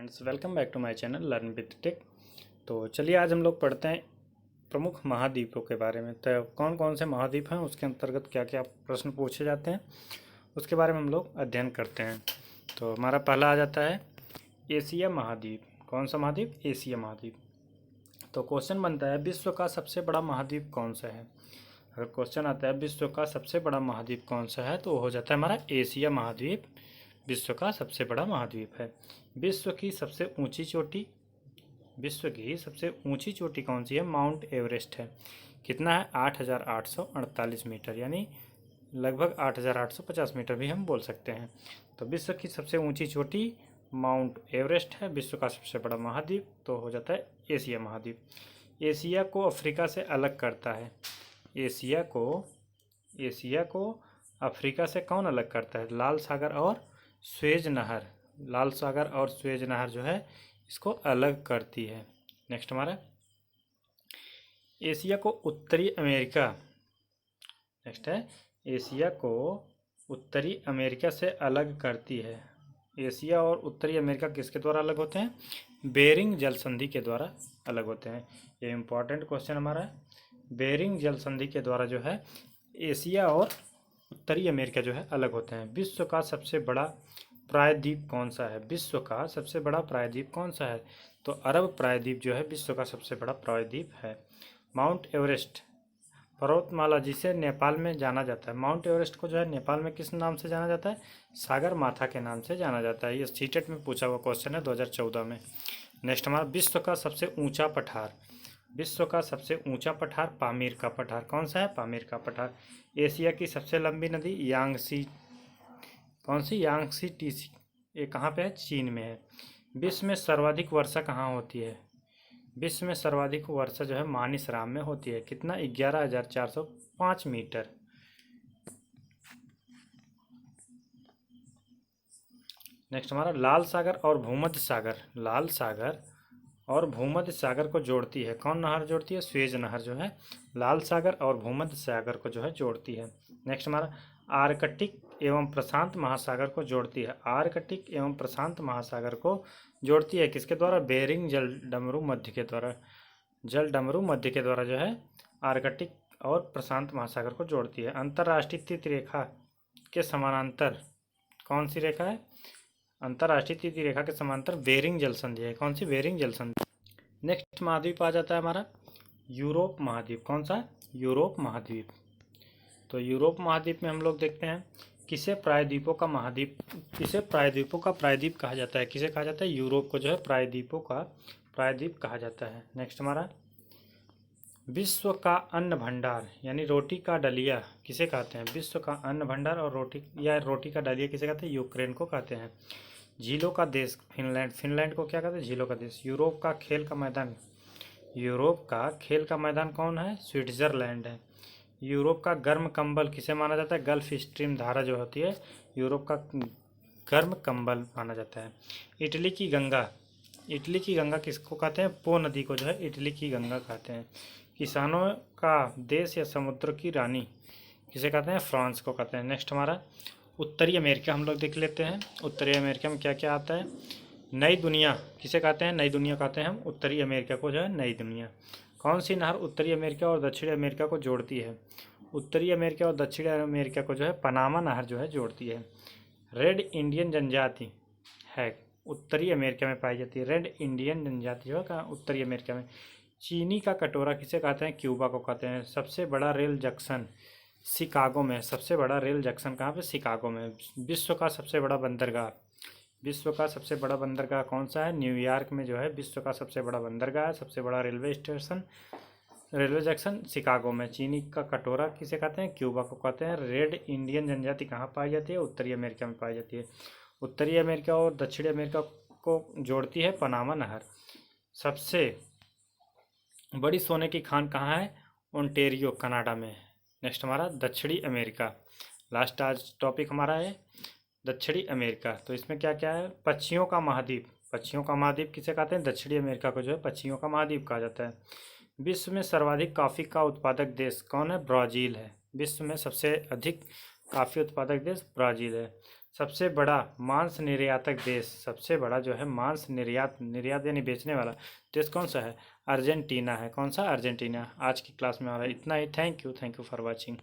Friends, welcome back to my channel learn with tech. तो चलिए आज हम लोग पढ़ते हैं प्रमुख महाद्वीपों के बारे में। तो कौन कौन से महाद्वीप हैं, उसके अंतर्गत क्या क्या प्रश्न पूछे जाते हैं, उसके बारे में हम लोग अध्ययन करते हैं। तो हमारा पहला आ जाता है एशिया महाद्वीप। कौन सा महाद्वीप? एशिया महाद्वीप। तो क्वेश्चन बनता है विश्व का सबसे बड़ा महाद्वीप कौन सा है। अगर क्वेश्चन आता है विश्व का सबसे बड़ा महाद्वीप कौन सा है, तो वो हो जाता है हमारा एशिया महाद्वीप विश्व का सबसे बड़ा महाद्वीप है। विश्व की सबसे ऊंची चोटी कौन सी है? माउंट एवरेस्ट है। कितना है? 8,848 मीटर, यानी लगभग 8,850 मीटर भी हम बोल सकते हैं। तो विश्व की सबसे ऊंची चोटी माउंट एवरेस्ट है। विश्व का सबसे बड़ा महाद्वीप तो हो जाता है एशिया महाद्वीप। एशिया को अफ्रीका से अलग करता है। एशिया को अफ्रीका से कौन अलग करता है? लाल सागर और स्वेज नहर। लाल सागर और स्वेज नहर जो है इसको अलग करती है। नेक्स्ट हमारा एशिया को उत्तरी अमेरिका। नेक्स्ट है एशिया को उत्तरी अमेरिका से अलग करती है। एशिया और उत्तरी अमेरिका किसके द्वारा अलग होते हैं? बेरिंग जल संधि के द्वारा अलग होते हैं। ये इम्पोर्टेंट क्वेश्चन हमारा है। बेरिंग जल संधि के द्वारा जो है एशिया और उत्तरी अमेरिका जो है अलग होते हैं। विश्व का सबसे बड़ा प्रायद्वीप कौन सा है? विश्व का सबसे बड़ा प्रायद्वीप कौन सा है? तो अरब प्रायद्वीप जो है विश्व का सबसे बड़ा प्रायद्वीप है। माउंट एवरेस्ट पर्वतमाला जिसे नेपाल में जाना जाता है। माउंट एवरेस्ट को जो है नेपाल में किस नाम से जाना जाता है? सागर माथा के नाम से जाना जाता है। ये सीटेट में पूछा हुआ क्वेश्चन है 2014 में। नेक्स्ट हमारा विश्व का सबसे ऊंचा पठार। विश्व का सबसे ऊंचा पठार पामीर का पठार। कौन सा है? पामीर का पठार। एशिया की सबसे लंबी नदी यांगसी। कौन सी? Yangtze TC. ये कहाँ पे है? चीन में है। विश्व में सर्वाधिक वर्षा कहाँ होती है? विश्व में सर्वाधिक वर्षा जो है मानिसराम में होती है। कितना? 11,405 मीटर। नेक्स्ट हमारा लाल सागर और भूमध्य सागर। लाल सागर और भूमध्य सागर को जोड़ती है कौन नहर जोड़ती है? स्वेज नहर जो है लाल सागर और भूमध्य सागर को जो है जोड़ती है। नेक्स्ट हमारा आर्कटिक एवं प्रशांत महासागर को जोड़ती है। आर्कटिक एवं प्रशांत महासागर को जोड़ती है किसके द्वारा? बेरिंग जल डमरू मध्य के द्वारा। जल डमरू मध्य के द्वारा जो है आर्कटिक और प्रशांत महासागर को जोड़ती है। अंतर्राष्ट्रीय तीर्थ रेखा के समानांतर कौन सी रेखा है? अंतर्राष्ट्रीय तीर्थ रेखा के समांतर बेरिंग जल संधि है। कौन सी? बेरिंग जल संधि। नेक्स्ट महाद्वीप आ जाता है हमारा यूरोप महाद्वीप। कौन सा? यूरोप महाद्वीप। तो यूरोप महाद्वीप में हम लोग देखते हैं किसे प्रायद्वीपों का प्रायद्वीप कहा जाता है? किसे कहा जाता है? यूरोप को जो है प्रायद्वीपों का प्रायद्वीप कहा जाता है। नेक्स्ट हमारा विश्व का अन्न भंडार यानी रोटी का डलिया किसे कहते हैं? विश्व का अन्न भंडार और रोटी का डलिया किसे कहते हैं? यूक्रेन को कहते हैं। झीलों का देश फिनलैंड। फिनलैंड को क्या कहते हैं? झीलों का देश। यूरोप का खेल का मैदान कौन है? स्विट्जरलैंड है। यूरोप का गर्म कंबल किसे माना जाता है? गल्फ स्ट्रीम धारा जो होती है यूरोप का गर्म कंबल माना जाता है। इटली की गंगा किसको कहते हैं? पो नदी को जो है इटली की गंगा कहते हैं। किसानों का देश या समुद्र की रानी किसे कहते हैं? फ्रांस को कहते हैं। नेक्स्ट हमारा उत्तरी अमेरिका हम लोग देख लेते हैं। उत्तरी अमेरिका में क्या क्या आता है? नई दुनिया किसे कहते हैं? नई दुनिया कहते हैं हम उत्तरी अमेरिका को जो है नई दुनिया। कौन सी नहर उत्तरी अमेरिका और दक्षिणी अमेरिका को जोड़ती है? उत्तरी अमेरिका और दक्षिणी अमेरिका को जो है पनामा नहर जो है जोड़ती है। रेड इंडियन जनजाति है उत्तरी अमेरिका में पाई जाती है। रेड इंडियन जनजाति जो है कहाँ? उत्तरी अमेरिका में। चीनी का कटोरा किसे कहते हैं? क्यूबा को कहते हैं। सबसे बड़ा रेल जंक्शन शिकागो में। सबसे बड़ा रेल जंक्शन कहाँ पे? शिकागो में। विश्व का सबसे बड़ा बंदरगाह कौन सा है? न्यूयॉर्क में जो है विश्व का सबसे बड़ा बंदरगाह है। सबसे बड़ा रेलवे जंक्शन शिकागो में। चीनी का कटोरा किसे कहते हैं? क्यूबा को कहते हैं। रेड इंडियन जनजाति कहाँ पाई जाती है? उत्तरी अमेरिका में पाई जाती है। उत्तरी अमेरिका और दक्षिणी अमेरिका को जोड़ती है पनामा नहर। सबसे बड़ी सोने की खान कहाँ है? ओंटेरियो कनाडा में। नेक्स्ट हमारा दक्षिणी अमेरिका। लास्ट आज टॉपिक हमारा है दक्षिणी अमेरिका। तो इसमें क्या क्या है? पक्षियों का महाद्वीप किसे कहते हैं? दक्षिणी अमेरिका को जो है पक्षियों का महाद्वीप कहा जाता है। विश्व में सर्वाधिक कॉफ़ी का उत्पादक देश कौन है? ब्राज़ील है। विश्व में सबसे अधिक कॉफ़ी उत्पादक देश ब्राज़ील है। सबसे बड़ा मांस निर्यातक देश, सबसे बड़ा जो है मांस निर्यात, निर्यात यानी बेचने वाला देश कौन सा है? अर्जेंटीना है। कौन सा? अर्जेंटीना। आज की क्लास में हमारा इतना ही। Thank you for watching.